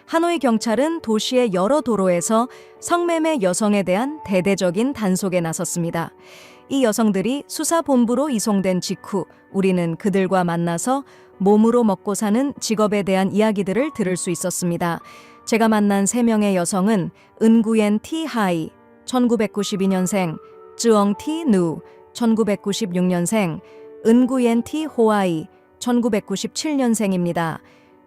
하노이 경찰은 도시의 여러 도로에서 성매매 여성에 대한 대대적인 단속에 나섰습니다. 이 여성들이 수사본부로 이송된 직후 우리는 그들과 만나서 몸으로 먹고 사는 직업에 대한 이야기들을 들을 수 있었습니다. 제가 만난 3명의 여성은 은구옌 티 하이, 1992년생, 쯔엉 티 누, 1996년생, 은구옌 티 호아이, 1997년생입니다.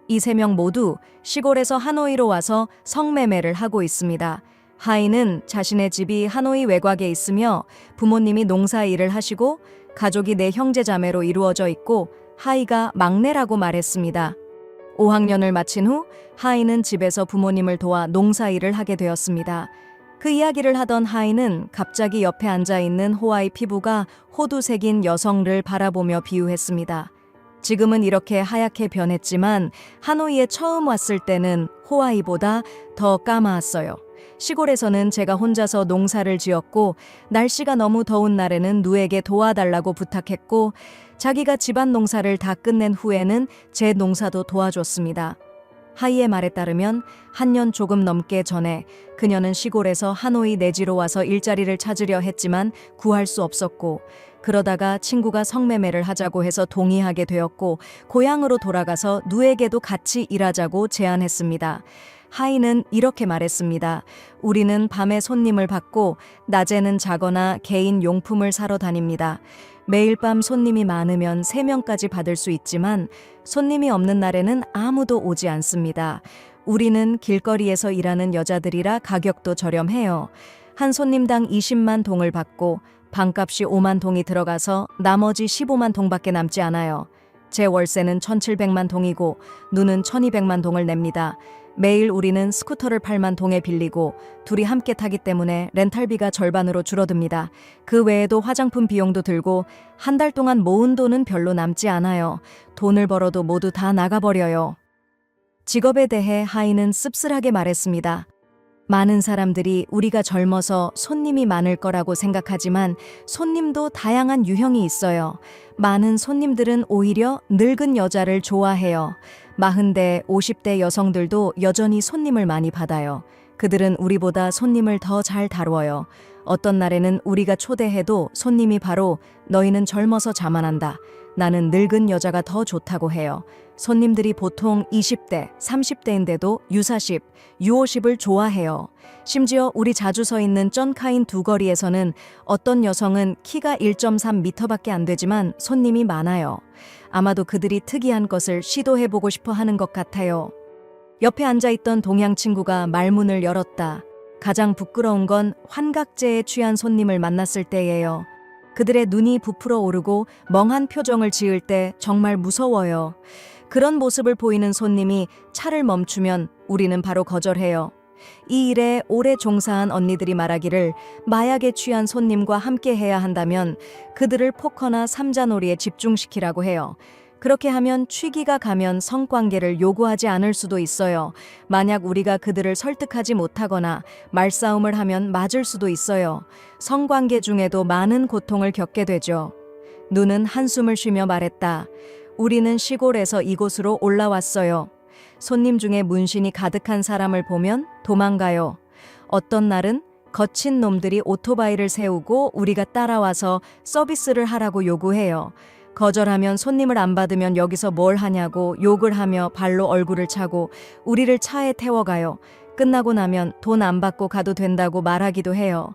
이 3명 모두 시골에서 하노이로 와서 성매매를 하고 있습니다. 하이는 자신의 집이 하노이 외곽에 있으며 부모님이 농사 일을 하시고 가족이 4형제 자매로 이루어져 있고 하이가 막내라고 말했습니다. 5학년을 마친 후 하이는 집에서 부모님을 도와 농사 일을 하게 되었습니다. 그 이야기를 하던 하이는 갑자기 옆에 앉아있는 호아이 피부가 호두색인 여성을 바라보며 비유했습니다. 지금은 이렇게 하얗게 변했지만 하노이에 처음 왔을 때는 호아이보다 더 까마았어요. 시골에서는 제가 혼자서 농사를 지었고 날씨가 너무 더운 날에는 누에게 도와달라고 부탁했고 자기가 집안 농사를 다 끝낸 후에는 제 농사도 도와줬습니다. 하이의 말에 따르면 한 년 조금 넘게 전에 그녀는 시골에서 하노이 내지로 와서 일자리를 찾으려 했지만 구할 수 없었고 그러다가 친구가 성매매를 하자고 해서 동의하게 되었고 고향으로 돌아가서 누에게도 같이 일하자고 제안했습니다. 하이는 이렇게 말했습니다. 우리는 밤에 손님을 받고 낮에는 자거나 개인 용품을 사러 다닙니다. 매일 밤 손님이 많으면 3명까지 받을 수 있지만 손님이 없는 날에는 아무도 오지 않습니다. 우리는 길거리에서 일하는 여자들이라 가격도 저렴해요. 한 손님당 20만 동을 받고 방값이 5만 동이 들어가서 나머지 15만 동밖에 남지 않아요. 제 월세는 1,700만 동이고 누는 1,200만 동을 냅니다. 매일 우리는 스쿠터를 8만 동에 빌리고 둘이 함께 타기 때문에 렌탈비가 절반으로 줄어듭니다. 그 외에도 화장품 비용도 들고 한 달 동안 모은 돈은 별로 남지 않아요. 돈을 벌어도 모두 다 나가버려요. 직업에 대해 하이는 씁쓸하게 말했습니다. 많은 사람들이 우리가 젊어서 손님이 많을 거라고 생각하지만 손님도 다양한 유형이 있어요. 많은 손님들은 오히려 늙은 여자를 좋아해요. 40대, 50대 여성들도 여전히 손님을 많이 받아요. 그들은 우리보다 손님을 더 잘 다루어요. 어떤 날에는 우리가 초대해도 손님이 바로 너희는 젊어서 자만한다. 나는 늙은 여자가 더 좋다고 해요. 손님들이 보통 20대, 30대인데도 U40, U50을 좋아해요. 심지어 우리 자주 서 있는 쩐카인 두거리에서는 어떤 여성은 키가 1.3m밖에 안 되지만 손님이 많아요. 아마도 그들이 특이한 것을 시도해보고 싶어 하는 것 같아요. 옆에 앉아있던 동양 친구가 말문을 열었다. 가장 부끄러운 건 환각제에 취한 손님을 만났을 때예요. 그들의 눈이 부풀어 오르고 멍한 표정을 지을 때 정말 무서워요. 그런 모습을 보이는 손님이 차를 멈추면 우리는 바로 거절해요. 이 일에 오래 종사한 언니들이 말하기를 마약에 취한 손님과 함께 해야 한다면 그들을 포커나 삼자놀이에 집중시키라고 해요. 그렇게 하면 취기가 가면 성관계를 요구하지 않을 수도 있어요. 만약 우리가 그들을 설득하지 못하거나 말싸움을 하면 맞을 수도 있어요. 성관계 중에도 많은 고통을 겪게 되죠. 누는 한숨을 쉬며 말했다. 우리는 시골에서 이곳으로 올라왔어요. 손님 중에 문신이 가득한 사람을 보면 도망가요. 어떤 날은 거친 놈들이 오토바이를 세우고 우리가 따라와서 서비스를 하라고 요구해요. 거절하면 손님을 안 받으면 여기서 뭘 하냐고 욕을 하며 발로 얼굴을 차고 우리를 차에 태워가요. 끝나고 나면 돈 안 받고 가도 된다고 말하기도 해요.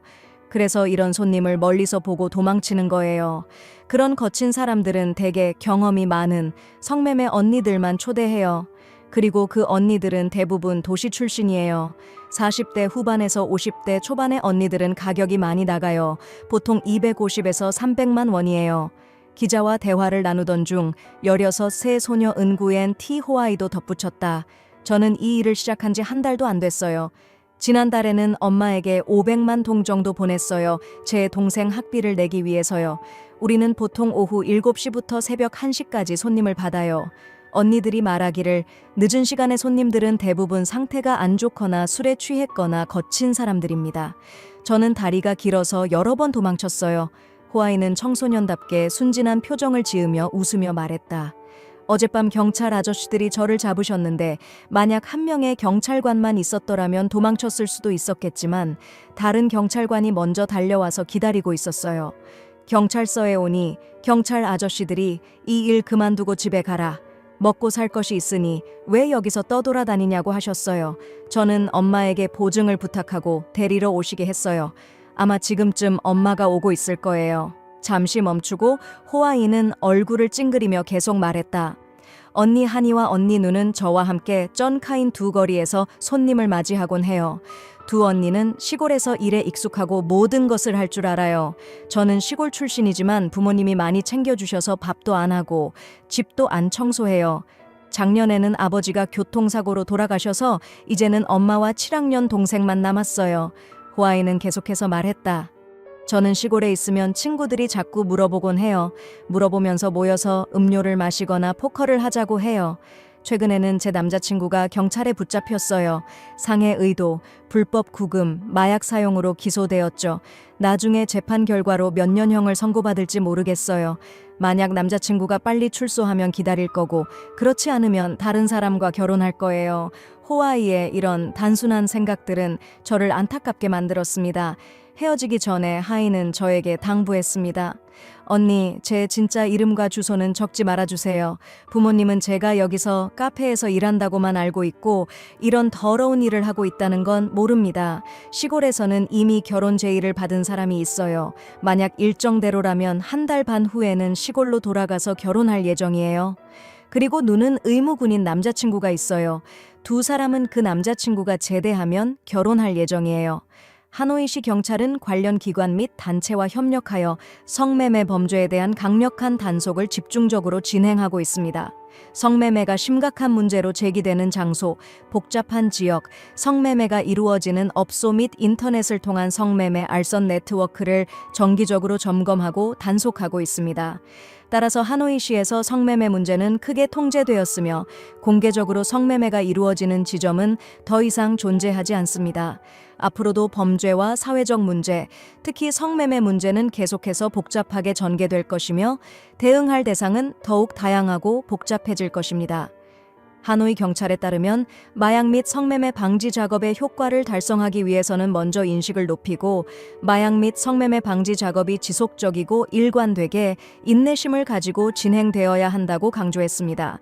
그래서 이런 손님을 멀리서 보고 도망치는 거예요. 그런 거친 사람들은 대개 경험이 많은 성매매 언니들만 초대해요. 그리고 그 언니들은 대부분 도시 출신이에요. 40대 후반에서 50대 초반의 언니들은 가격이 많이 나가요. 보통 250에서 300만 원이에요. 기자와 대화를 나누던 중 16세 소녀 은구엔 티 호아이도 덧붙였다. 저는 이 일을 시작한 지 한 달도 안 됐어요. 지난달에는 엄마에게 500만 동 정도 보냈어요. 제 동생 학비를 내기 위해서요. 우리는 보통 오후 7시부터 새벽 1시까지 손님을 받아요. 언니들이 말하기를 늦은 시간에 손님들은 대부분 상태가 안 좋거나 술에 취했거나 거친 사람들입니다. 저는 다리가 길어서 여러 번 도망쳤어요. 호아이는 청소년답게 순진한 표정을 지으며 웃으며 말했다. 어젯밤 경찰 아저씨들이 저를 잡으셨는데 만약 한 명의 경찰관만 있었더라면 도망쳤을 수도 있었겠지만 다른 경찰관이 먼저 달려와서 기다리고 있었어요. 경찰서에 오니 경찰 아저씨들이 이 일 그만두고 집에 가라. 먹고 살 것이 있으니 왜 여기서 떠돌아다니냐고 하셨어요. 저는 엄마에게 보증을 부탁하고 데리러 오시게 했어요. 아마 지금쯤 엄마가 오고 있을 거예요. 잠시 멈추고 호아이는 얼굴을 찡그리며 계속 말했다. 언니 한이와 언니 누는 저와 함께 쩐카인 두 거리에서 손님을 맞이하곤 해요. 두 언니는 시골에서 일에 익숙하고 모든 것을 할 줄 알아요. 저는 시골 출신이지만 부모님이 많이 챙겨주셔서 밥도 안 하고 집도 안 청소해요. 작년에는 아버지가 교통사고로 돌아가셔서 이제는 엄마와 7학년 동생만 남았어요. 호아이는 계속해서 말했다. 저는 시골에 있으면 친구들이 자꾸 물어보곤 해요. 물어보면서 모여서 음료를 마시거나 포커를 하자고 해요. 최근에는 제 남자친구가 경찰에 붙잡혔어요. 상해 의도, 불법 구금, 마약 사용으로 기소되었죠. 나중에 재판 결과로 몇 년형을 선고받을지 모르겠어요. 만약 남자친구가 빨리 출소하면 기다릴 거고 그렇지 않으면 다른 사람과 결혼할 거예요. 호아이의 이런 단순한 생각들은 저를 안타깝게 만들었습니다. 헤어지기 전에 하이는 저에게 당부했습니다. 언니, 제 진짜 이름과 주소는 적지 말아주세요. 부모님은 제가 여기서 카페에서 일한다고만 알고 있고 이런 더러운 일을 하고 있다는 건 모릅니다. 시골에서는 이미 결혼 제의를 받은 사람이 있어요. 만약 일정대로라면 한 달 반 후에는 시골로 돌아가서 결혼할 예정이에요. 그리고 누는 의무군인 남자친구가 있어요. 두 사람은 그 남자친구가 제대하면 결혼할 예정이에요. 하노이시 경찰은 관련 기관 및 단체와 협력하여 성매매 범죄에 대한 강력한 단속을 집중적으로 진행하고 있습니다. 성매매가 심각한 문제로 제기되는 장소, 복잡한 지역, 성매매가 이루어지는 업소 및 인터넷을 통한 성매매 알선 네트워크를 정기적으로 점검하고 단속하고 있습니다. 따라서 하노이시에서 성매매 문제는 크게 통제되었으며 공개적으로 성매매가 이루어지는 지점은 더 이상 존재하지 않습니다. 앞으로도 범죄와 사회적 문제, 특히 성매매 문제는 계속해서 복잡하게 전개될 것이며 대응할 대상은 더욱 다양하고 복잡해질 것입니다. 하노이 경찰에 따르면 마약 및 성매매 방지 작업의 효과를 달성하기 위해서는 먼저 인식을 높이고 마약 및 성매매 방지 작업이 지속적이고 일관되게 인내심을 가지고 진행되어야 한다고 강조했습니다.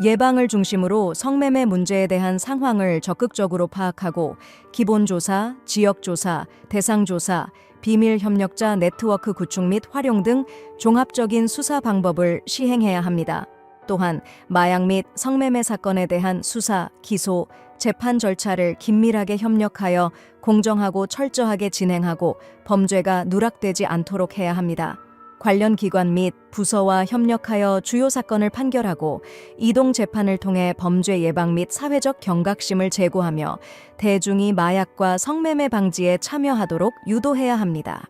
예방을 중심으로 성매매 문제에 대한 상황을 적극적으로 파악하고 기본조사, 지역조사, 대상조사, 비밀 협력자 네트워크 구축 및 활용 등 종합적인 수사 방법을 시행해야 합니다. 또한 마약 및 성매매 사건에 대한 수사, 기소, 재판 절차를 긴밀하게 협력하여 공정하고 철저하게 진행하고 범죄가 누락되지 않도록 해야 합니다. 관련 기관 및 부서와 협력하여 주요 사건을 판결하고 이동 재판을 통해 범죄 예방 및 사회적 경각심을 제고하며 대중이 마약과 성매매 방지에 참여하도록 유도해야 합니다.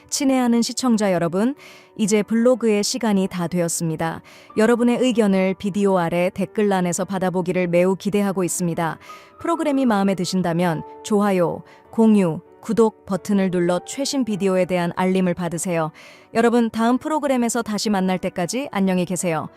친애하는 시청자 여러분, 이제 블로그의 시간이 다 되었습니다. 여러분의 의견을 비디오 아래 댓글란에서 받아보기를 매우 기대하고 있습니다. 프로그램이 마음에 드신다면 좋아요, 공유, 구독 버튼을 눌러 최신 비디오에 대한 알림을 받으세요. 여러분, 다음 프로그램에서 다시 만날 때까지 안녕히 계세요.